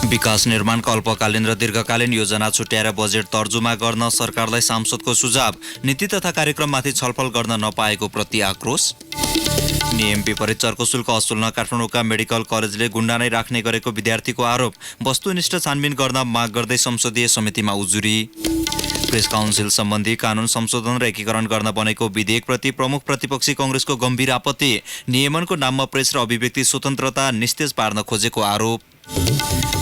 विकास निर्माणका अल्पकालीन र दीर्घकालीन योजना छुट्याएर बजेट तर्जुमा गर्न सरकारलाई सांसदको सुझाव। नीति तथा कार्यक्रममाथि छलफल गर्न नपाएको प्रति आक्रोश। नियम विपरीत चर्को शुल्क असुल्न काठमाडौँका मेडिकल कलेजले गुण्डा नै राख्ने गरेको विद्यार्थीको आरोप। वस्तुनिष्ठ छानबिन गर्न माग गर्दै संसदीय समितिमा उजुरी। प्रेस काउन्सिल सम्बन्धी कानून संशोधन र एकीकरण गर्न बनेको विधेयकप्रति प्रमुख प्रतिपक्षी कांग्रेसको गम्भीर आपत्ति। नियमनको नाममा प्रेस र अभिव्यक्ति स्वतन्त्रता निस्तेज पार्न खोजेको आरोप।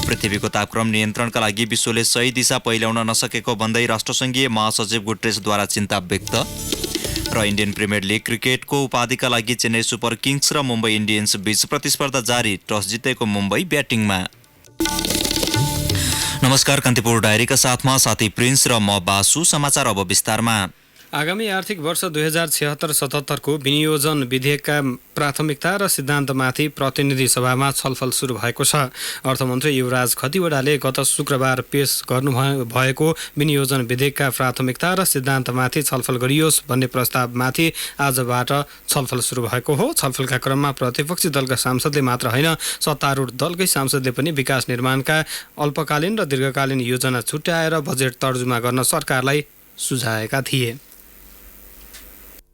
पृथ्वीको तापक्रम नियन्त्रणका लागि विश्वले सही दिशा पहिल्याउन नसकेको भन्दै राष्ट्रसङ्घीय महासचिव गुटेरेसद्वारा चिन्ता व्यक्त। र इन्डियन प्रिमियर लिग क्रिकेटको उपाधिका लागि चेन्नई सुपर किङ्स र मुम्बई इन्डियन्स बीच प्रतिस्पर्धा जारी। टस जितेको मुम्बई ब्याटिङमा। नमस्कार, कान्तिपुर डायरीका साथमा साथी प्रिन्स र म बासु। समाचार अब विस्तारमा। आगामी आर्थिक वर्ष 2076-77 को विनियोजन विधेयकका प्राथमिकता र सिद्धान्तमाथि प्रतिनिधि सभामा छलफल सुरु भएको छ। अर्थमन्त्री युवराज खतिवडाले गत शुक्रबार पेश गर्नुभएको विनियोजन विधेयकका प्राथमिकता र सिद्धान्तमाथि छलफल गरियोस् भन्ने प्रस्तावमाथि आजबाट छलफल सुरु भएको हो। छलफलका क्रममा प्रतिपक्षी दलका सांसदले मात्र होइन, सत्तारूढ दलकै सांसदले पनि विकास निर्माणका अल्पकालीन र दीर्घकालीन योजना छुट्याएर बजेट तर्जुमा गर्न सरकारलाई सुझाएका थिए।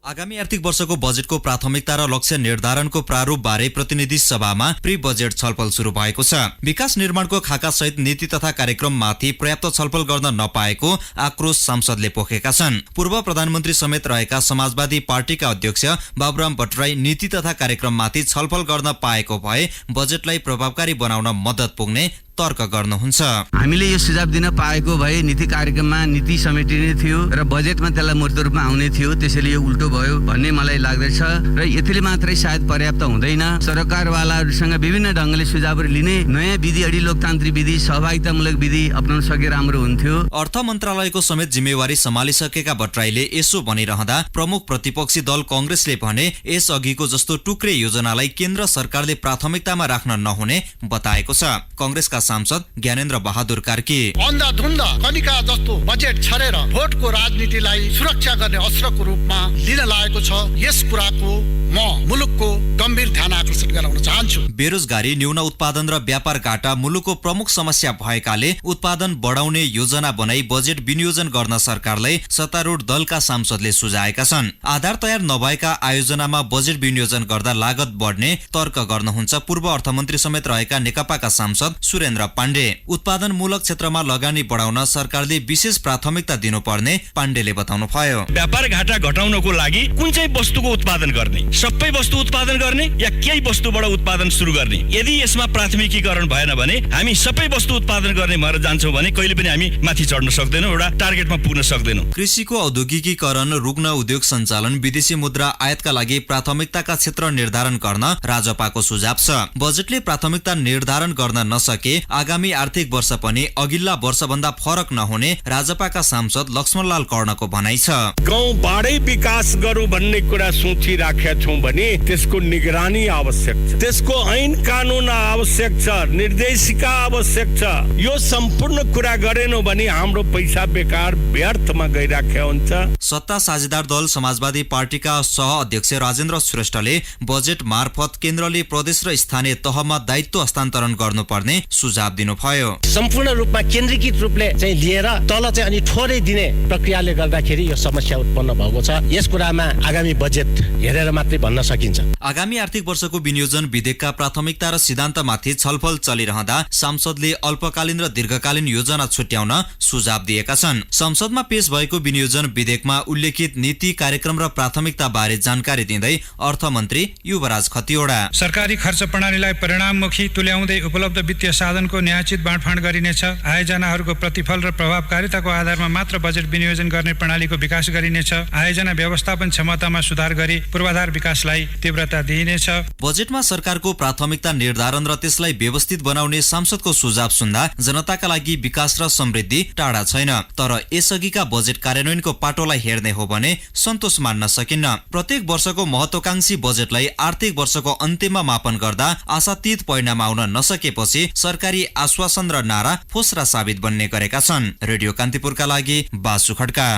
आगामी आर्थिक वर्षको बजेटको प्राथमिकता र लक्ष्य निर्धारणको प्रारूपबारे प्रतिनिधि सभामा प्री बजेट छलफल सुरु भएको छ। विकास निर्माणको खाका सहित नीति तथा कार्यक्रममाथि पर्याप्त छलफल गर्न नपाएको आक्रोश सांसदले पोखेका छन्। पूर्व प्रधानमन्त्री समेत रहेका समाजवादी पार्टीका अध्यक्ष बाबुराम भट्टराई नीति तथा कार्यक्रममाथि छलफल गर्न पाएको भए बजेटलाई प्रभावकारी बनाउन मद्दत पुग्ने तर्क गर्नुहुन्छ। हामीले यो सुझाव दिन पाएको भए नीति कार्यक्रममा नीति समेटिने थियो र बजेटमा त्यसलाई मूर्त रूपमा आउने थियो, त्यसैले यो उल्टो भयो भन्ने मलाई लाग्दछ। र यतिले मात्रै सायद पर्याप्त हुँदैन। सरकारवालाहरूसँग विभिन्न ढङ्गले सुझावहरू लिने, नयाँ विधि अडी लोकतान्त्रिक विधि, सहभागितामूलक विधि अपनाउन सके राम्रो हुन्थ्यो। अर्थ मन्त्रालयको समेत जिम्मेवारी सम्हालिसकेका भट्टराईले यसो भनिरहँदा प्रमुख प्रतिपक्षी दल कांग्रेसले भने यसअघिको जस्तो टुक्रे योजनालाई केन्द्र सरकारले प्राथमिकतामा राख्न नहुने बताएको छ। कांग्रेसका सांसद ज्ञानेन्द्र बहादुर कार्की अन्धाधुन्ध कनिका जस्तो बजेट छरेर भोटको राजनीतिलाई सुरक्षा गर्ने अस्त्रको रूपमा लिन लागेको छ। यस कुराको म मुलुकको गम्भीर ध्यान आकर्षित गराउन चाहन्छु। बेरोजगारी, न्यून उत्पादन र व्यापार घाटा मुलुकको प्रमुख समस्या भएकाले उत्पादन बढाउने योजना बनाई बजेट विनियोजन गर्न सरकारलाई सत्तारूढ दलका सांसदले सुझाएका छन्। आधार तयार नभएका आयोजनामा बजेट विनियोजन गर्दा लागत बढ्ने तर्क गर्नुहुन्छ पूर्व अर्थमन्त्री समेत रहेका नेकपाका सांसद सुरेन्द्र पाण्डे। उत्पादनमूलक क्षेत्रमा लगानी बढाउन सरकारले विशेष प्राथमिकता दिनुपर्ने पाण्डेले बताउनुभयो। व्यापार घाटा घटाउनको लागि कुन चाहिँ वस्तुको उत्पादन गर्ने, सबै वस्तु उत्पादन गर्ने या केही वस्तुबाट उत्पादन सुरु गर्ने? यदि यसमा प्राथमिकीकरण भएन भने हामी सबै वस्तु उत्पादन गर्ने भएर जान्छौँ भने कहिले पनि हामी माथि चढ्न सक्दैनौँ, एउटा टार्गेटमा पुग्न सक्दैनौँ। कृषिको औद्योगिकीकरण, रुग्न उद्योग सञ्चालन, विदेशी मुद्रा आयातका लागि प्राथमिकताका क्षेत्र निर्धारण गर्न राजपाको सुझाव छ। बजेटले प्राथमिकता निर्धारण गर्न नसके आगामी आर्थिक वर्ष पनि अघिल्ला वर्षभन्दा फरक नहुने राजपाका सांसद लक्ष्मणलाल कर्णको भनाइ छ। गाउँबाटै विकास गरौँ भन्ने कुरा सोचिराखेका छौँ भने त्यसको निगरानी आवश्यक छ, त्यसको ऐन कानून आवश्यक छ, निर्देशिका आवश्यक छ। यो सम्पूर्ण कुरा गरेनौँ भने हाम्रो पैसा बेकार व्यर्थमा गइराखेको हुन्छ। सत्ता साझेदार दल समाजवादी पार्टीका सह अध्यक्ष राजेन्द्र श्रेष्ठले बजेट मार्फत केन्द्रले प्रदेश र स्थानीय तहमा दायित्व हस्तान्तरण गर्नुपर्ने सुझाव दिनुभयो। सम्पूर्ण रूपमा केन्द्रीकृत रूपले चाहिँ लिएर तल चाहिँ अनि थोरै दिने प्रक्रियाले गर्दाखेरि यो समस्या उत्पन्न भएको छ। यस कुरामा आगामी बजेट हेरेर मात्रै भन्न सकिन्छ। आगामी आर्थिक वर्षको विनियोजन विधेयकका प्राथमिकता र सिद्धान्तमाथि छलफल चलिरहँदा सांसदले अल्पकालीन र दीर्घकालीन योजना छुट्याउन सुझाव दिएका छन्। संसदमा पेश भएको विनियोजन विधेयकमा उल्लेखित नीति कार्यक्रम र प्राथमिकता बारे जानकारी दिँदै अर्थमन्त्री युवराज खतिवडा सरकारी खर्च प्रणालीलाई परिणाममुखी तुल्याउँदै उपलब्ध वित्तीय साधनको न्यायोचित बाँडफाँड गरिनेछ। आयोजनाहरूको प्रतिफल र प्रभावकारिताको आधारमा मात्र बजेट विनियोजन गर्ने प्रणालीको विकास गरिनेछ। आयोजना व्यवस्थापन क्षमतामा सुधार गरी पूर्वाधार विकासलाई तीव्रता दिइनेछ। बजेटमा सरकारको प्राथमिकता निर्धारण र त्यसलाई व्यवस्थित बनाउने सांसदको सुझाव सुन्दा जनताका लागि विकास र समृद्धि टाढा छैन। तर यसअघिका बजेट कार्यान्वयनको पाटोलाई हेर्ने हो भने सन्तोष मान्न सकिन्न। प्रत्येक वर्षको महत्वाकांक्षी बजेटलाई आर्थिक वर्षको अन्त्यमा मापन गर्दा आशातीत परिणाम आउन नसकेपछि सरकारी आश्वासन र नारा फोस्रा साबित बन्ने गरेका छन्। रेडियो कान्तिपुरका लागि बासु खड्का।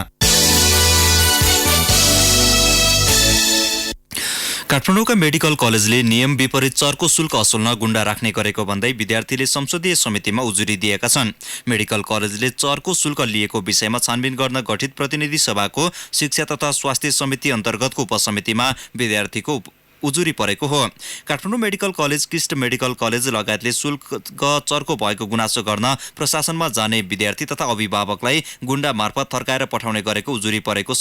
काठमाडौँका मेडिकल कलेजले नियम विपरीत चर्को शुल्क असुल्न गुण्डा राख्ने गरेको भन्दै विद्यार्थीले संसदीय समितिमा उजुरी दिएका छन्। मेडिकल कलेजले चर्को शुल्क लिएको विषयमा छानबिन गर्न गठित प्रतिनिधि सभाको शिक्षा तथा स्वास्थ्य समिति अन्तर्गतको उपसमितिमा विद्यार्थीको उजुरी परेको हो। Kathmandu medical college, KIST medical college लगायतले शुल्क चर्को भएको गुनासो गर्न प्रशासनमा जाने विद्यार्थी तथा अभिभावकलाई गुण्डा मार्फत थर्काएर पठाउने गरेको उजुरी परेको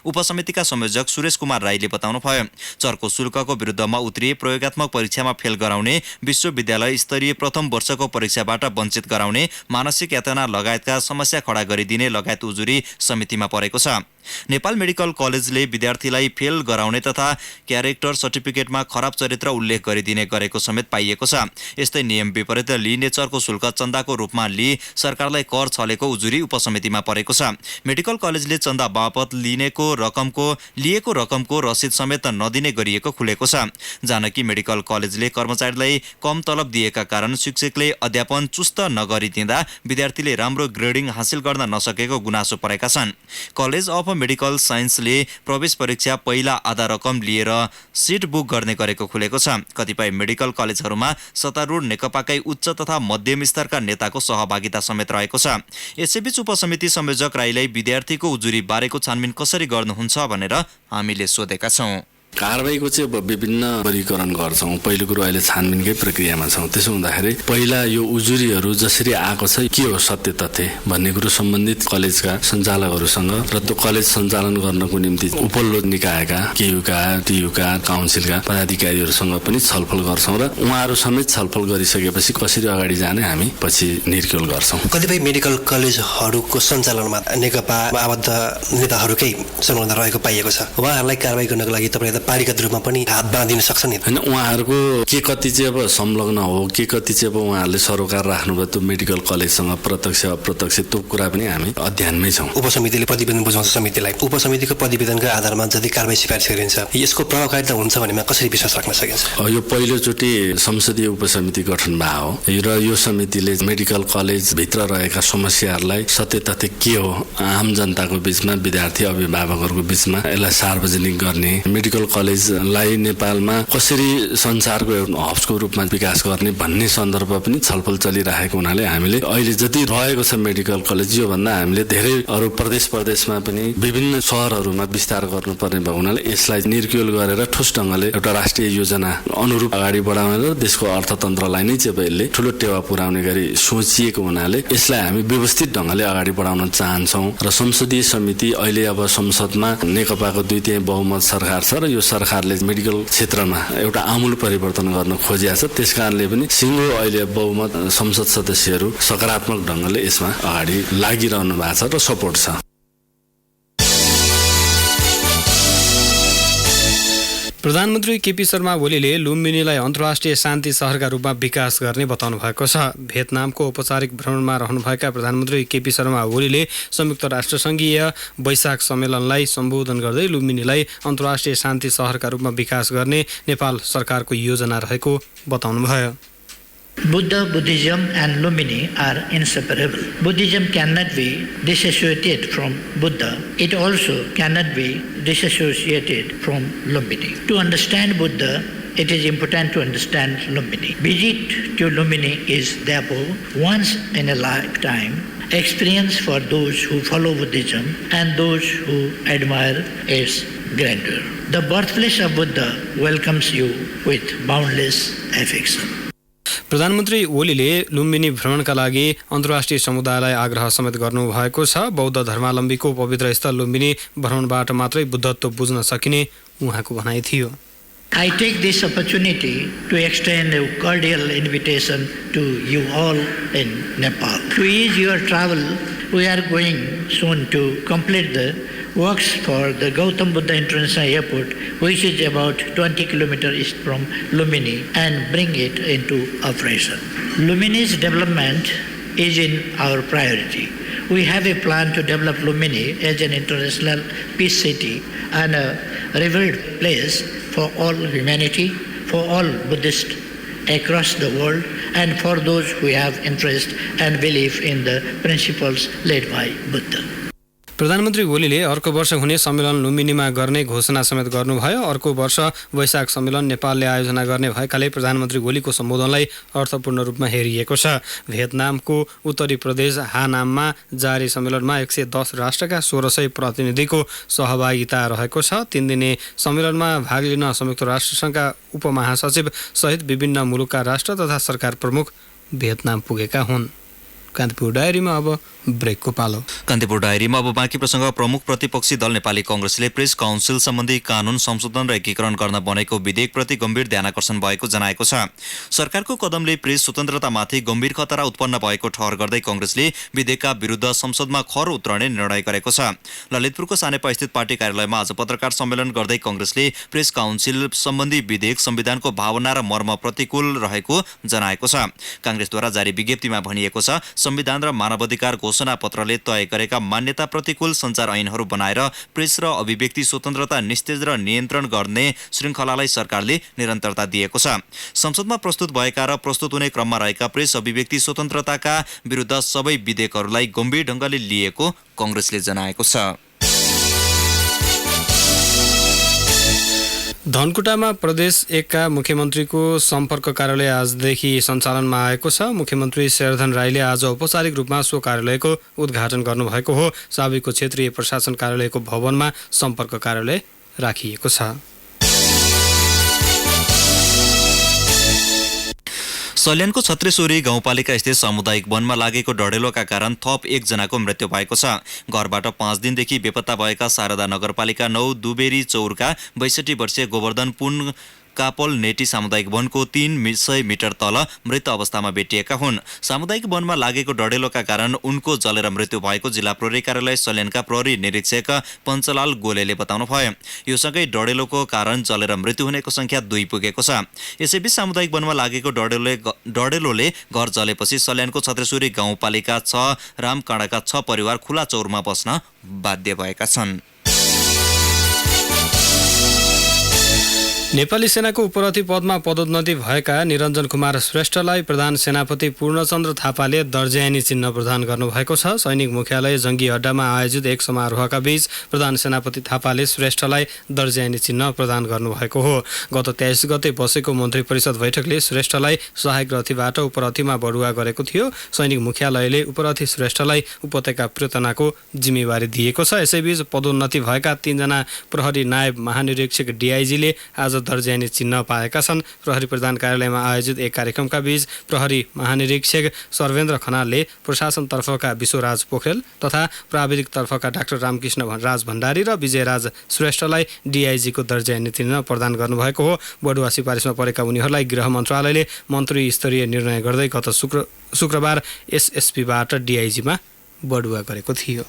उपसमितिका संयोजक सुरेश कुमार राईले बताउनुभयो। चर्को शुल्कको विरुद्धमा उत्रिए प्रयोगात्मक परीक्षामा फेल गराउने, विश्वविद्यालय स्तरीय प्रथम वर्षको परीक्षाबाट वञ्चित गराउने, मानसिक यातना लगायतका समस्या खडा गरिदिने लगायत उजुरी समितिमा परेको छ। नेपाल मेडिकल कलेजले विद्यार्थीलाई फेल गराउने तथा क्यारेक्टर सर्टिफिकेटमा खराब चरित्र उल्लेख गरिदिने गरेको समेत पाइएको छ। यस्तै नियम विपरीत लिइने चर्को शुल्क चन्दाको रूपमा लिई सरकारलाई कर छलेको उजुरी उपसमितिमा परेको छ। मेडिकल कलेजले चन्दा बापत लिएको रकमको रसिद समेत नदिने गरिएको खुलेको छ। जानकी मेडिकल कलेजले कर्मचारीलाई कम तलब दिएका कारण शिक्षकले अध्यापन चुस्त नगरिदिँदा विद्यार्थीले राम्रो ग्रेडिङ हासिल गर्न नसकेको गुनासो परेका छन्। कलेज अफ मेडिकल साइन्सले प्रवेश परीक्षा पहिला आधा रकम लिएर सिट बुक गर्ने गरेको खुलेको छ। कतिपय मेडिकल कलेजहरूमा सत्तारूढ नेकपाकै उच्च तथा मध्यम स्तरका नेताको सहभागिता समेत रहेको छ। यसैबीच उपसमिति संयोजक राईलाई विद्यार्थीको उजुरी बारेको छानबिन कसरी गर्नुहुन्छ भनेर हामीले सोधेका छौँ। कारबाहीको चाहिँ अब विभिन्न वर्गीकरण गर्छौँ। पहिलो कुरो अहिले छानबिनकै प्रक्रियामा छौँ। त्यसो हुँदाखेरि पहिला यो उजुरीहरू जसरी आएको छ के हो सत्य तथ्य भन्ने कुरो सम्बन्धित कलेजका सञ्चालकहरूसँग र त्यो कलेज सञ्चालन गर्नको निम्ति उपल्लो निकायका केयुका टियुका काउन्सिलका पदाधिकारीहरूसँग पनि छलफल गर्छौँ र उहाँहरू समेत छलफल गरिसकेपछि कसरी अगाडि जाने हामी पछि निर्क्युल गर्छौँ। कतिपय मेडिकल कलेजहरूको सञ्चालनमा नेकपा आबद्ध नेताहरूकै संलग्न रहेको पाइएको छ। उहाँहरूलाई कारबाही गर्नको लागि तपाईँ पालिकाका रूपमा पनि हात बाँधिन सक्छ नि हैन। उहाँहरूको के कति चाहिँ अब संलग्न हो, के कति चाहिँ अब उहाँहरूले सरोकार राख्नुभयो त्यो मेडिकल कलेजसँग प्रत्यक्ष अप्रत्यक्ष त्यो कुरा पनि हामी अध्ययनमै छौँ। उपसमितिले प्रतिवेदन बुझाउँछ समितिलाई। उपसमितिको प्रतिवेदनका आधारमा जति कारबाही सिफारिस गरिन्छ यसको प्रभावकारिता हुन्छ भनेमा कसरी विश्वास राख्न सकिन्छ? यो पहिलोचोटि संसदीय उपसमिति गठन भएको हो र यो समितिले मेडिकल कलेजभित्र रहेका समस्याहरूलाई सत्य तथ्य के हो आम जनताको बीचमा, विद्यार्थी अभिभावकहरूको बीचमा यसलाई सार्वजनिक गर्ने, मेडिकल कलेजलाई नेपालमा कसरी संसारको एउटा हबको रूपमा विकास गर्ने भन्ने सन्दर्भ पनि छलफल चलिरहेको हुनाले हामीले अहिले जति रहेको छ मेडिकल कलेज योभन्दा हामीले धेरै अरू प्रदेशमा पनि विभिन्न शहरहरूमा विस्तार गर्नुपर्ने भएको हुनाले यसलाई निर्क्युल गरेर ठोस ढङ्गले एउटा राष्ट्रिय योजना अनुरूप अगाडि बढाउने र देशको अर्थतन्त्रलाई नै चाहिँ यसले ठुलो टेवा पुर्याउने गरी सोचिएको हुनाले यसलाई हामी व्यवस्थित ढङ्गले अगाडि बढाउन चाहन्छौँ र संसदीय समिति अहिले अब संसदमा नेकपाको 2/3 बहुमत सरकार छ र यो सरकारले मेडिकल क्षेत्रमा एउटा आमूल परिवर्तन गर्न खोजिएको छ। त्यसकारणले पनि सिङ्गो अहिले बहुमत संसद सदस्यहरू सकारात्मक ढङ्गले यसमा अगाडि लागिरहनु भएको छ र सपोर्ट छ। प्रधानमन्त्री केपी शर्मा ओलीले लुम्बिनीलाई अन्तर्राष्ट्रिय शान्ति सहरका रूपमा विकास गर्ने बताउनु भएको छ। भियतनामको औपचारिक भ्रमणमा रहनुभएका प्रधानमन्त्री केपी शर्मा ओलीले संयुक्त राष्ट्रसङ्घीय वैशाख सम्मेलनलाई सम्बोधन गर्दै लुम्बिनीलाई अन्तर्राष्ट्रिय शान्ति सहरका रूपमा विकास गर्ने नेपाल सरकारको योजना रहेको बताउनुभयो। Buddha, Buddhism and Lumini are inseparable. Buddhism cannot be disassociated from Buddha. It also cannot be disassociated from Lumbini. To understand Buddha, it is important to understand Lumbini. Visit to Lumbini is therefore once in a lifetime experience for those who follow Buddhism and those who admire its grandeur. The birthplace of Buddha welcomes you with boundless affection. प्रधानमन्त्री ओलीले लुम्बिनी भ्रमणका लागि अन्तर्राष्ट्रिय समुदायलाई आग्रह समेत गर्नुभएको छ। बौद्ध धर्मावलम्बीको पवित्र स्थल लुम्बिनी भ्रमणबाट मात्रै बुद्धत्व बुझ्न सकिने उहाँको भनाइ थियो। I take this opportunity to extend a cordial invitation to you all in Nepal. To ease your travel, we are going soon to complete the works for the Gautam Buddha International Airport, which is about 20 kilometers east from Lumbini, and bring it into operation. Lumbini's development is in our priority. We have a plan to develop Lumbini as an international peace city and a revered place for all humanity, for all Buddhists across the world, and for those who have interest and belief in the principles led by Buddha. प्रधानमन्त्री ओलीले अर्को वर्ष हुने सम्मेलन लुम्बिनीमा गर्ने घोषणा समेत गर्नुभयो। अर्को वर्ष वैशाख सम्मेलन नेपालले आयोजना गर्ने भएकाले प्रधानमन्त्री ओलीको सम्बोधनलाई अर्थपूर्ण रूपमा हेरिएको छ। भियतनामको उत्तरी प्रदेश हानाममा जारी सम्मेलनमा 110 राष्ट्रका 1600 प्रतिनिधिको सहभागिता रहेको छ। 3 दिने सम्मेलनमा भाग लिन संयुक्त राष्ट्रसङ्घका उपमहासचिव सहित विभिन्न मुलुकका राष्ट्र तथा सरकार प्रमुख भियतनाम पुगेका हुन्। कान्तिपुर डायरीमा अब ब्रेकको पालो। कान्तिपुर डायरीमा अब बाँकी प्रसङ्ग। प्रमुख प्रतिपक्षी दल नेपाली कांग्रेसले प्रेस काउन्सिल सम्बन्धी कानून संशोधन र एकीकरण गर्न बनेको विधेयकप्रति गम्भीर ध्यानाकर्षण भएको जनाएको छ। सरकारको कदमले प्रेस स्वतन्त्रतामाथि गम्भीर खतरा उत्पन्न भएको ठहर गर्दै कांग्रेसले विधेयकका विरुद्ध संसदमा खर उत्रने निर्णय गरेको छ। ललितपुरको सानेपा स्थित पार्टी कार्यालयमा आज पत्रकार सम्मेलन गर्दै कांग्रेसले प्रेस काउन्सिल सम्बन्धी विधेयक संविधानको भावना र मर्म प्रतिकूल रहेको जनाएको छ। कांग्रेसद्वारा जारी विज्ञप्तिमा भनिएको छ, संविधान र मानवाधिकार घोषणा पत्रले तय गरेका मान्यता प्रतिकूल सञ्चार ऐनहरू बनाएर प्रेस र अभिव्यक्ति स्वतन्त्रता निस्तेज र नियन्त्रण गर्ने श्रृङ्खलालाई सरकारले निरन्तरता दिएको छ। संसदमा प्रस्तुत भएका र प्रस्तुत हुने क्रममा रहेका प्रेस अभिव्यक्ति स्वतन्त्रताका विरुद्ध सबै विधेयकहरूलाई गम्भीर ढङ्गले लिएको कांग्रेसले जनाएको छ। धनकुटामा प्रदेश 1 का मुख्यमन्त्रीको सम्पर्क कार्यालय आजदेखि सञ्चालनमा आएको छ। मुख्यमन्त्री शेरधन राईले आज औपचारिक रूपमा सो कार्यालयको उद्घाटन गर्नुभएको हो। साबिकको क्षेत्रीय प्रशासन कार्यालयको भवनमा सम्पर्क कार्यालय राखिएको छ। सल्यानको छत्रेश्वरी गाउँपालिका स्थित सामुदायिक वनमा लागेको डढेलोका कारण थप 1 जनाको मृत्यु भएको छ। घरबाट 5 दिनदेखि बेपत्ता भएका शारदा नगरपालिका 9 दुबेरी चौरका 62 वर्षीय गोवर्धन पुन कापल नेटी सामुदायिक वनको 300 मिटर तल मृत अवस्थामा भेटिएका हुन्। सामुदायिक वनमा लागेको डढेलोका कारण उनको जलेर मृत्यु भएको जिल्ला प्रहरी कार्यालय सल्यानका प्रहरी निरीक्षक पञ्चलाल गोलेले बताउनुभयो। यो सँगै डढेलोको कारण जलेर मृत्यु हुनेको संख्या 2 पुगेको छ। यसैबीच सामुदायिक वनमा लागेको डढेलोले घर जलेपछि सल्यानको छत्रेश्वरी गाउँपालिका 6 रामकाँडाका 6 परिवार खुला चौरमा बस्न बाध्य भएका छन्। नेपाली सेनाको उपरथी पदमा पदोन्नति भएका निरञ्जन कुमार श्रेष्ठलाई प्रधान सेनापति पूर्णचन्द्र थापाले दर्जानी चिन्ह प्रदान गर्नुभएको छ। सैनिक मुख्यालय जङ्गी अड्डामा आयोजित एक समारोहका बीच प्रधान सेनापति थापाले श्रेष्ठलाई दर्जानी चिन्ह प्रदान गर्नुभएको हो। गत 23 गते बसेको मन्त्री परिषद बैठकले श्रेष्ठलाई सहायक रथीबाट उपरथीमा बढुवा गरेको थियो। सैनिक मुख्यालयले उपरथी श्रेष्ठलाई उपत्यका प्रेतनाको जिम्मेवारी दिएको छ। यसैबीच पदोन्नति भएका 3 जना प्रहरी नायब महानिरीक्षक डीआईजीले आज दर्जानी चिन्ह पाएका छन्। प्रहरी प्रधान कार्यालयमा आयोजित एक कार्यक्रमका बीच प्रहरी महानिरीक्षक सर्वेन्द्र खनालले प्रशासनतर्फका विश्वराज पोखरेल तथा प्राविधिक तर्फका डाक्टर रामकृष्ण राज भण्डारी र विजयराज श्रेष्ठलाई डीआईजीको दर्जानी चिन्ह प्रदान गर्नुभएको हो। बढुवा सिफारिसमा परेका उनीहरूलाई गृह मन्त्रालयले मन्त्री स्तरीय निर्णय गर्दै गत शुक्रबार एसएसपीबाट डीआईजीमा बढुवा गरेको थियो।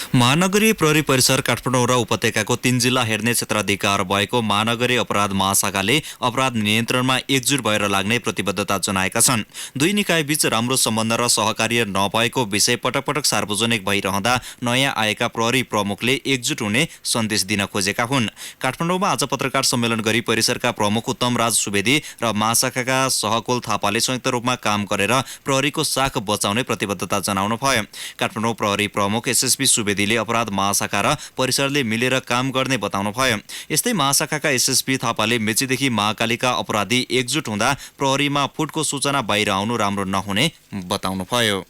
महानगरीय प्रहरी परिसर काठमाडौँ र उपत्यकाको 3 जिल्ला हेर्ने क्षेत्राधिकार भएको महानगरीय अपराध महाशाखाले अपराध नियन्त्रणमा एकजुट भएर लाग्ने प्रतिबद्धता जनाएका छन्। दुई निकायबीच राम्रो सम्बन्ध र सहकार्य नभएको विषय पटक पटक सार्वजनिक भइरहँदा नयाँ आएका प्रहरी प्रमुखले एकजुट हुने सन्देश दिन खोजेका हुन्। काठमाडौँमा आज पत्रकार सम्मेलन गरी परिसरका प्रमुख उत्तम राज सुवेदी र महाशाखाका सहकुल थापाले संयुक्त रूपमा काम गरेर प्रहरीको साख बचाउने प्रतिबद्धता जनाउनु भयो। काठमाडौँ प्रहरी प्रमुख एसएसपी सुवेदी अपराध महाशाखा र परिसरले मिलेर काम गर्ने बताउनु भयो। यस्तै महाशाखाका एसएसपी थापाले मेचीदेखि महाकालीका अपराधी एकजुट हुँदा प्रहरीमा फुटको सूचना बाहिर आउनु राम्रो नहुने बताउनु भयो।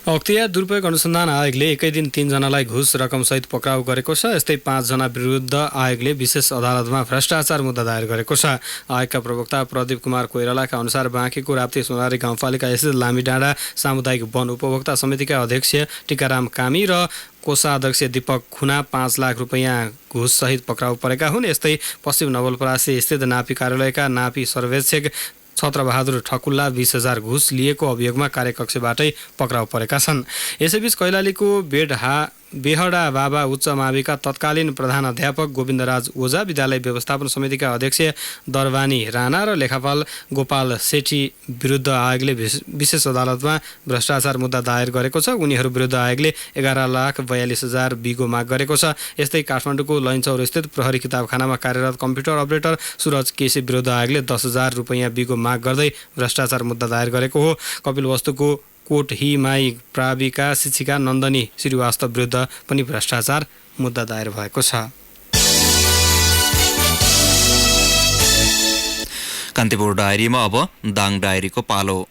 अख्तियार दुरुपयोग अनुसन्धान आयोगले एकै दिन 3 जनालाई घुस रकमसहित पक्राउ गरेको छ। यस्तै 5 जना विरुद्ध आयोगले विशेष अदालतमा भ्रष्टाचार मुद्दा दायर गरेको छ। आयोगका प्रवक्ता प्रदीप कुमार कोइरालाका अनुसार बाँकीको राप्ती सोनारी गाउँपालिका स्थित लामीडाँडा सामुदायिक वन उपभोक्ता समितिका अध्यक्ष टिकाराम कामी र कोषाध्यक्ष दीपक खुना 5 लाख रुपैयाँ घुससहित पक्राउ परेका हुन्। यस्तै पश्चिम नवलपरासी स्थित नापी कार्यालयका नापी सर्वेक्षक छत्रबहादुर ठकुल्ला 20,000 घुस लिएको अभियोगमा कार्यकक्षबाटै पक्राउ परेका छन्। यसैबीच कैलालीको बेहडा बाबा उच्च माविका तत्कालीन प्रधान अध्यापक गोविन्दराज ओझा, विद्यालय व्यवस्थापन समितिका अध्यक्ष दरबानी राणा र लेखापाल गोपाल सेठी विरुद्ध आयोगले विशेष अदालतमा भ्रष्टाचार मुद्दा दायर गरेको छ। उनीहरू विरुद्ध आयोगले 11,42,000 बिगो माग गरेको छ। यस्तै काठमाडौँको लैनचौर स्थित प्रहरी किताबखानामा कार्यरत कम्प्युटर अपरेटर सुरज केसी विरुद्ध आयोगले 10,000 रुपैयाँ बिगो माग गर्दै भ्रष्टाचार मुद्दा दायर गरेको हो। कपिलवस्तुको कोटहीमाई प्राविका शिक्षिका नन्दनी श्रीवास्तव विरुद्ध पनि भ्रष्टाचार मुद्दा दायर भएको छ। कान्तिपुर डायरीमा अब दाङ डायरीको पालो।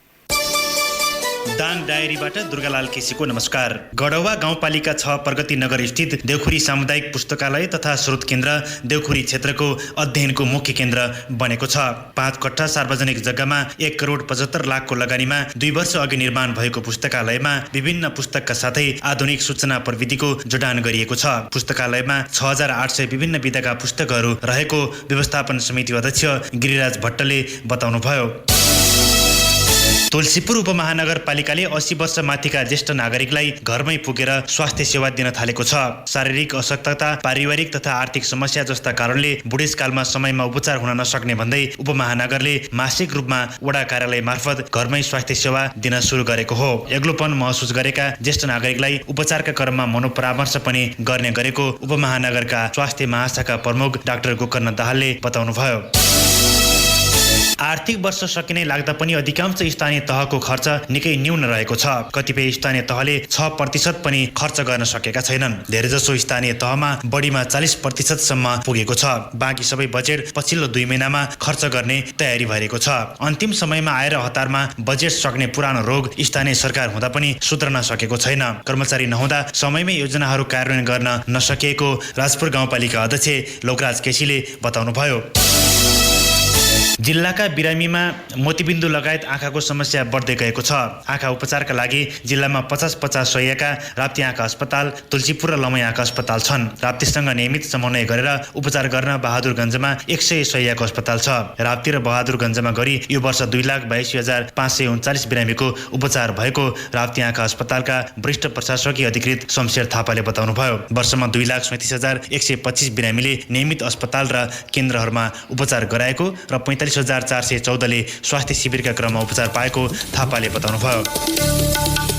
दाङ डायरीबाट दुर्गालाल केसीको नमस्कार। गडवा गाउँपालिका 6 प्रगति नगर स्थित देउखुरी सामुदायिक पुस्तकालय तथा स्रोत केन्द्र देउखुरी क्षेत्रको अध्ययनको मुख्य केन्द्र बनेको छ। 5 कट्ठा सार्वजनिक जग्गामा 1 करोड 75 लाखको लगानीमा 2 वर्ष अघि निर्माण भएको पुस्तकालयमा विभिन्न पुस्तकका साथै आधुनिक सूचना प्रविधिको जोडान गरिएको छ। पुस्तकालयमा 6,800 विभिन्न विधाका पुस्तकहरू रहेको व्यवस्थापन समिति अध्यक्ष गिरिराज भट्टले बताउनुभयो। तुलसीपुर उपमहानगरपालिकाले 80 वर्ष माथिका ज्येष्ठ नागरिकलाई घरमै पुगेर स्वास्थ्य सेवा दिन थालेको छ। शारीरिक अशक्तता, पारिवारिक तथा आर्थिक समस्या जस्ता कारणले बुढेसकालमा समयमा उपचार हुन नसक्ने भन्दै उपमहानगरले मासिक रूपमा वडा कार्यालय मार्फत घरमै स्वास्थ्य सेवा दिन सुरु गरेको हो। एक्लोपन महसुस गरेका ज्येष्ठ नागरिकलाई उपचारका क्रममा मनोपरामर्श पनि गर्ने गरेको उपमहानगरका स्वास्थ्य महाशाखा प्रमुख डाक्टर गोकर्ण दाहालले बताउनुभयो। आर्थिक वर्ष सकिने लाग्दा पनि अधिकांश स्थानीय तहको खर्च निकै न्यून रहेको छ। कतिपय स्थानीय तहले 6% पनि खर्च गर्न सकेका छैनन्। धेरैजसो स्थानीय तहमा बढीमा 40% सम्म पुगेको छ। बाँकी सबै बजेट पछिल्लो 2 महिनामा खर्च गर्ने तयारी भएको छ। अन्तिम समयमा आएर हतारमा बजेट सक्ने पुरानो रोग स्थानीय सरकार हुँदा पनि सुध्रन सकेको छैन। कर्मचारी नहुँदा समयमै योजनाहरू कार्यान्वयन गर्न नसकेको राजपुर गाउँपालिका अध्यक्ष लोकराज केसीले बताउनुभयो। जिल्लाका बिरामीमा मोतीबिन्दु लगायत आँखाको समस्या बढ्दै गएको छ। आँखा उपचारका लागि जिल्लामा 50-50 शय्याका राप्ती आँखा अस्पताल, तुलसीपुर र लमई आँखा अस्पताल छन्। राप्तीसँग नियमित समन्वय गरेर उपचार गर्न बहादुरगञ्जमा 100 शय्याको अस्पताल छ। राप्ती र बहादुरगञ्जमा गरी यो वर्ष 2,82,539 बिरामीको उपचार भएको राप्ती आँखा अस्पतालका वरिष्ठ प्रशासकीय अधिकृत शमशेर थापाले बताउनुभयो। वर्षमा 2,37,125 बिरामीले नियमित अस्पताल र केन्द्रहरूमा उपचार गराएको र 45,414 ले स्वास्थ्य शिविरका क्रममा उपचार पाएको थापाले बताउनुभयो।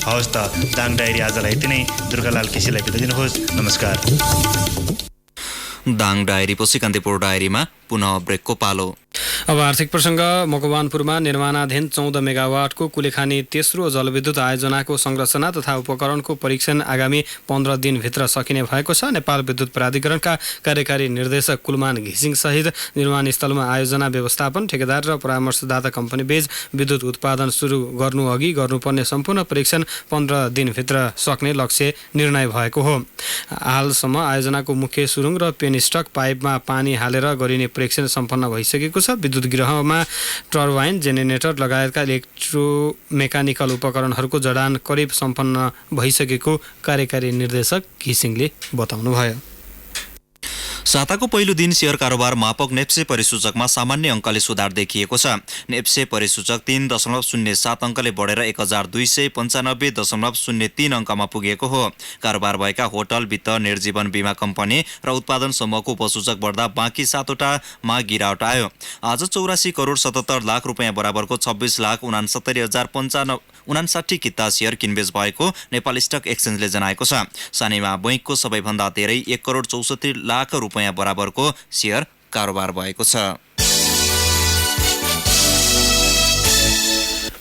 हवस् त, दाङ डायरी आजलाई यति नै। दुर्गालाल केसीलाई बिदा दिनुहोस्। नमस्कार। दाङ डायरी पछि कान्तिपुर डायरीमा पुनः ब्रेकको पालो। अब आर्थिक प्रसङ्ग। मकवानपुरमा निर्माणाधीन 14 मेगावाटको कुलेखानी तेस्रो जलविद्युत आयोजनाको संरचना तथा उपकरणको परीक्षण आगामी 15 दिनभित्र सकिने भएको छ। नेपाल विद्युत प्राधिकरणका कार्यकारी निर्देशक कुलमान घिसिङ सहित निर्माण स्थलमा आयोजना व्यवस्थापन, ठेकेदार र परामर्शदाता कम्पनी बीच विद्युत उत्पादन सुरु गर्नु अघि गर्नुपर्ने सम्पूर्ण परीक्षण 15 दिनभित्र सक्ने लक्ष्य निर्णय भएको हो। हालसम्म आयोजनाको मुख्य सुरुङ र पेनस्टक पाइपमा पानी हालेर गरिने परीक्षण सम्पन्न भइसकेको छ। विद्युत गृहमा टर्बाइन, जेनेरेटर लगायतका इलेक्ट्रोमेकानिकल उपकरणहरूको जडान करिब सम्पन्न भइसकेको कार्यकारी निर्देशक घिसिङले बताउनुभयो। साताको पहिलो दिन शेयर कारोबार मापक नेप्से परिसूचकमा सामान्य अङ्कले सुधार देखिएको छ। नेप्से परिसूचक 3.07 अङ्कले बढेर 1295.03 अङ्कमा पुगेको हो। कारोबार भएका होटल, वित्त, निर्जीवन बीमा कम्पनी र उत्पादन समूहको उपसूचक बढ्दा बाँकी 7वटामा गिरावट आयो। आज 84 करोड 77 लाख रुपियाँ बराबरको 26,69,059 किता शेयर किनबेच भएको नेपाल स्टक एक्सचेन्जले जनाएको छ। शनिमा बैंकको सबैभन्दा धेरै 1 करोड 64 लाख रुपियाँ बराबरको शेयर कारोबार भएको छ।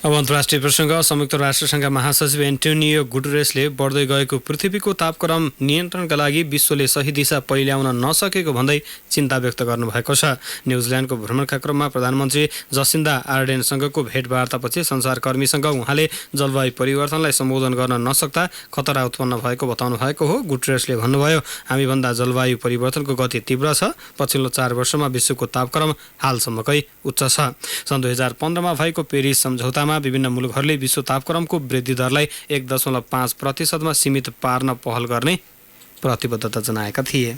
अब अन्तर्राष्ट्रिय प्रसङ्ग। संयुक्त राष्ट्रसङ्घका महासचिव एन्टोनियो गुटेरेसले बढ्दै गएको पृथ्वीको तापक्रम नियन्त्रणका लागि विश्वले सही दिशा पहिल्याउन नसकेको भन्दै चिन्ता व्यक्त गर्नुभएको छ। न्युजिल्यान्डको भ्रमणका क्रममा प्रधानमन्त्री जसिन्दा आर्डेनसँगको भेटवार्तापछि सञ्चारकर्मीसँग उहाँले जलवायु परिवर्तनलाई सम्बोधन गर्न नसक्दा खतरा उत्पन्न भएको बताउनु भएको हो। गुटेरेसले भन्नुभयो, हामीभन्दा जलवायु परिवर्तनको गति तीव्र छ। पछिल्लो 4 वर्षमा विश्वको तापक्रम हालसम्मकै उच्च छ। सन् 2015मा भएको पेरिस सम्झौतामा विभिन्न मुलुकहरूले विश्व तापक्रमको वृद्धि दरलाई 1.5% सीमित पार्न पहल गर्ने प्रतिबद्धता जनाएका थिए।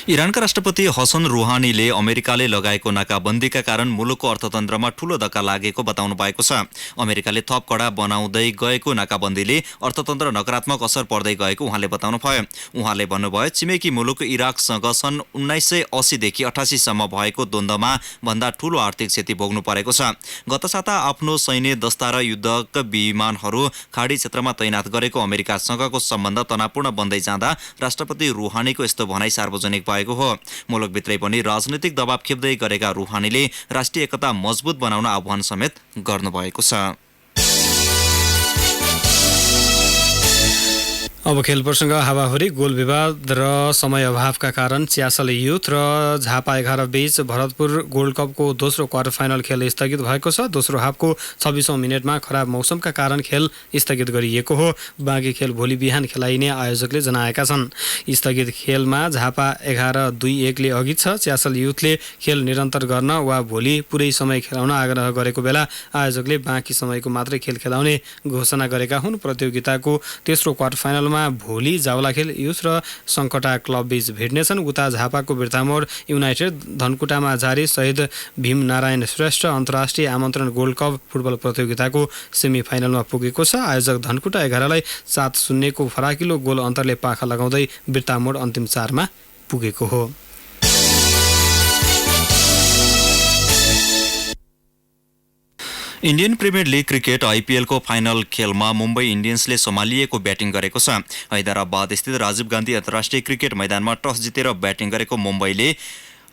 इरानका राष्ट्रपति हसन रुहानीले अमेरिकाले लगाएको नाकाबन्दीका कारण मुलुकको अर्थतन्त्रमा ठूलो धक्का लागेको बताउनु भएको छ। अमेरिकाले थप कडा बनाउँदै गएको नाकाबन्दीले अर्थतन्त्र नकारात्मक असर पर्दै गएको उहाँले बताउनु भयो। उहाँले भन्नुभयो, छिमेकी मुलुक इराकसँग सन् 1980 देखि 88 सम्म भएको द्वन्द्वमा भन्दा ठूलो आर्थिक क्षति भोग्नु परेको छ। गत साता आफ्नो सैन्य दस्ता र युद्धक विमानहरू खाडी क्षेत्रमा तैनात गरेको अमेरिकासँगको सम्बन्ध तनावपूर्ण बन्दै जाँदा राष्ट्रपति रुहानीको यस्तो भनाइ सार्वजनिक भएको हो। मुलुकभित्रै पनि राजनैतिक दबाव खेप्दै गरेका रुहानीले राष्ट्रिय एकता मजबुत बनाउन आह्वान समेत गर्नुभएको छ। अब खेल प्रसङ्ग। हावाहुरी, गोल विवाद र समय अभावका कारण च्यासल युथ र झापा 11 बीच भरतपुर गोल्ड कपको दोस्रो क्वार्टर फाइनल खेल स्थगित भएको छ। दोस्रो हाफको 26औं मिनेटमा खराब मौसमका कारण खेल स्थगित गरिएको हो। बाँकी खेल भोलि बिहान खेलाइने आयोजकले जनाएका छन्। स्थगित खेलमा झापा 11-2-1 ले अघि छ। च्यासल युथले खेल निरन्तर गर्न वा भोलि पुरै समय खेलाउन आग्रह गरेको बेला आयोजकले बाँकी समयको मात्रै खेल खेलाउने घोषणा गरेका हुन्। प्रतियोगिताको तेस्रो क्वार्टर फाइनलमा भोलि जावलाखेल युथ र सङ्कटा क्लब बीच भिड्नेछन्। उता झापाको बिर्तामोड युनाइटेड धनकुटामा जारी शहीद भीम नारायण श्रेष्ठ अन्तर्राष्ट्रिय आमन्त्रण गोल्ड कप फुटबल प्रतियोगिताको सेमी फाइनलमा पुगेको छ। आयोजक धनकुटा 11लाई 7-0 को फराकिलो गोल अन्तरले पाखा लगाउँदै बिर्तामोड अन्तिम 4मा पुगेको हो। इन्डियन प्रिमियर लिग क्रिकेट आइपिएलको फाइनल खेलमा मुम्बई इन्डियन्सले सम्हालिएको ब्याटिङ गरेको छ। हैदराबाद स्थित राजीव गान्धी अन्तर्राष्ट्रिय क्रिकेट मैदानमा टस जितेर ब्याटिङ गरेको मुम्बईले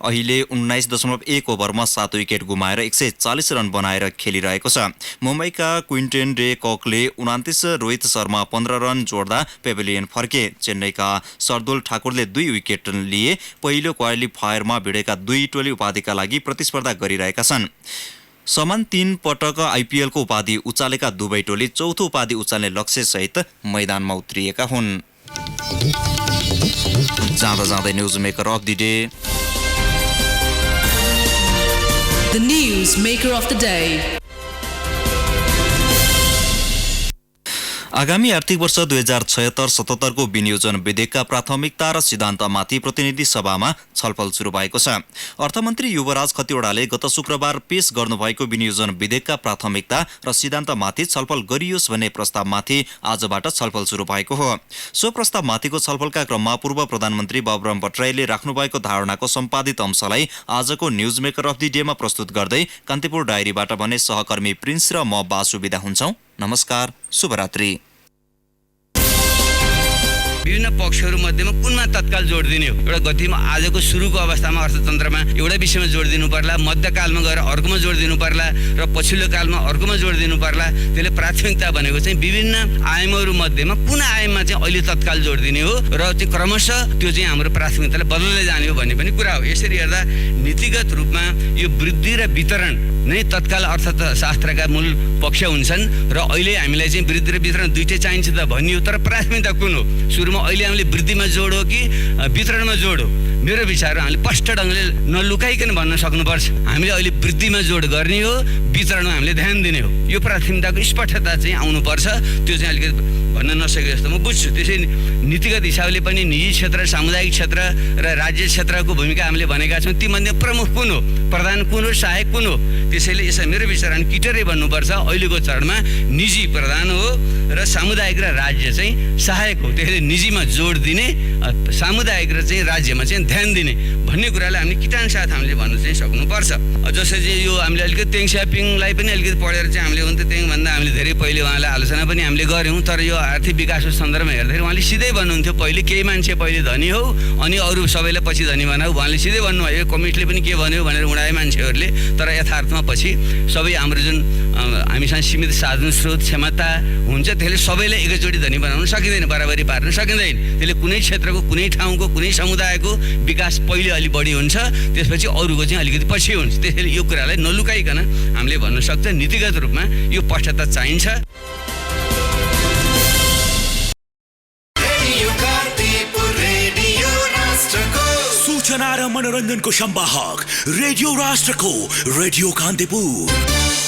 अहिले 19.1 ओभरमा 7 विकेट गुमाएर 140 रन बनाएर खेलिरहेको छ। मुम्बईका क्विन्टेन day ककले 29, Rohit Sharma 15 run जोड्दा pavilion फर्के। चेन्नईका सरदुल ठाकुरले 2 विकेट लिए। पहिलो क्वालिफायरमा भिडेका 2 टोली उपाधिका लागि प्रतिस्पर्धा गरिरहेका छन्। समान 3 पटक आइपिएलको उपाधि उचालेका दुवै टोली चौथो उपाधि उचाल्ने लक्ष्यसहित मैदानमा उत्रिएका हुन्। जाँदा जाँदै news maker of the day. The news maker of the day. आगामी आर्थिक वर्ष 2076-77 को विनियोजन विधेयकका प्राथमिकता र सिद्धान्तमाथि प्रतिनिधि सभामा छलफल सुरु भएको छ। अर्थमन्त्री युवराज खतिवड़ाले गत शुक्रबार पेश गर्नुभएको विनियोजन विधेयकका प्राथमिकता र सिद्धान्तमाथि छलफल गरियोस् भन्ने प्रस्तावमाथि आजबाट छलफल सुरु भएको हो। सो प्रस्तावमाथिको छलफलका क्रममा पूर्व प्रधानमन्त्री बाबुराम भट्टराईले राख्नुभएको धारणाको सम्पादित अंशलाई आजको न्युज मेकर अफ द डेमा प्रस्तुत गर्दै कान्तिपुर डायरीबाट भने सहकर्मी प्रिन्स र म बासु बिदा हुन्छौं। नमस्कार, शुभरात्रि। विभिन्न पक्षहरू मध्येमा कुनमा तत्काल जोड दिने हो। एउटा गतिमा आजको सुरुको अवस्थामा अर्थतन्त्रमा एउटा विषयमा जोड दिनु पर्ला, मध्यकालमा गएर अर्कोमा जोड दिनु पर्ला र पछिल्लो कालमा अर्कोमा जोड दिनु पर्ला। त्यसले प्राथमिकता भनेको चाहिँ विभिन्न आयामहरू मध्येमा कुन आयाममा चाहिँ अहिले तत्काल जोड दिने हो र त्यो क्रमशः त्यो चाहिँ हाम्रो प्राथमिकताले बदल्दै जाने हो भन्ने पनि कुरा हो। यसरी हेर्दा नीतिगत रूपमा यो वृद्धि र वितरण नै तत्काल अर्थशास्त्रका मूल पक्ष हुन्छन् र अहिले हामीलाई चाहिँ वृद्धि र वितरण दुईटै चाहिन्छ त भनियो, तर प्राथमिकता कुन हो? सुरुमा अहिले हामीले वृद्धिमा जोड हो कि वितरणमा जोड हो? मेरो विचार हामीले स्पष्ट ढङ्गले नलुकाइकन भन्न सक्नुपर्छ। हामीले अहिले वृद्धिमा जोड गर्ने हो, वितरणमा हामीले ध्यान दिने हो। यो प्राथमिकताको स्पष्टता चाहिँ आउनुपर्छ। त्यो चाहिँ अलिकति भन्न नसके जस्तो म बुझ्छु। त्यसै नीतिगत हिसाबले पनि निजी क्षेत्र, सामुदायिक क्षेत्र र राज्य क्षेत्रको भूमिका हामीले भनेका छौँ। तीमध्ये प्रमुख कुन हो, प्रधान कुन हो, सहायक कुन हो? त्यसैले यसो मेरो विचारमा किटरै भन्नुपर्छ। अहिलेको चरणमा निजी प्रधान हो र सामुदायिक र राज्य चाहिँ सहायक हो। त्यसैले निजीमा जोड दिने, सामुदायिक र चाहिँ राज्यमा चाहिँ ध्यान दिने भन्ने कुरालाई हामीले किटानसाथ हामीले भन्न चाहिँ सक्नुपर्छ। जसरी चाहिँ यो हामीले अलिकति तेङ स्यापिङलाई पनि अलिकति पढेर चाहिँ हामीले हुन त तेङभन्दा हामीले धेरै पहिले उहाँलाई आलोचना पनि हामीले गऱ्यौँ। तर यो आर्थिक विकासको सन्दर्भमा हेर्दाखेरि उहाँले सिधै भन्नुहुन्थ्यो, पहिले केही मान्छे पहिले धनी हो अनि अरू सबैलाई पछि धनी बनाऊ। उहाँले सिधै भन्नुभयो। कमिटीले पनि के भन्यो भनेर उडाए मान्छेहरूले। तर यथार्थमा पछि सबै हाम्रो जुन हामीसँग सीमित साधन स्रोत क्षमता हुन्छ त्यसले सबैलाई एकैचोटि धनी बनाउन सकिँदैन, बराबरी पार्न सकिँदैन। त्यसले कुनै क्षेत्रको, कुनै ठाउँको, कुनै समुदायको विकास पहिले अलि बढी हुन्छ, त्यसपछि अरूको चाहिँ अलिकति पछि हुन्छ। त्यसैले यो कुरालाई नलुकाइकन हामीले भन्न सक्छ नीतिगत रूपमा यो स्पष्टता चाहिन्छ। सूचना र मनोरञ्जनको सम्वाहक रेडियो राष्ट्रको रेडियो कान्तिपुर।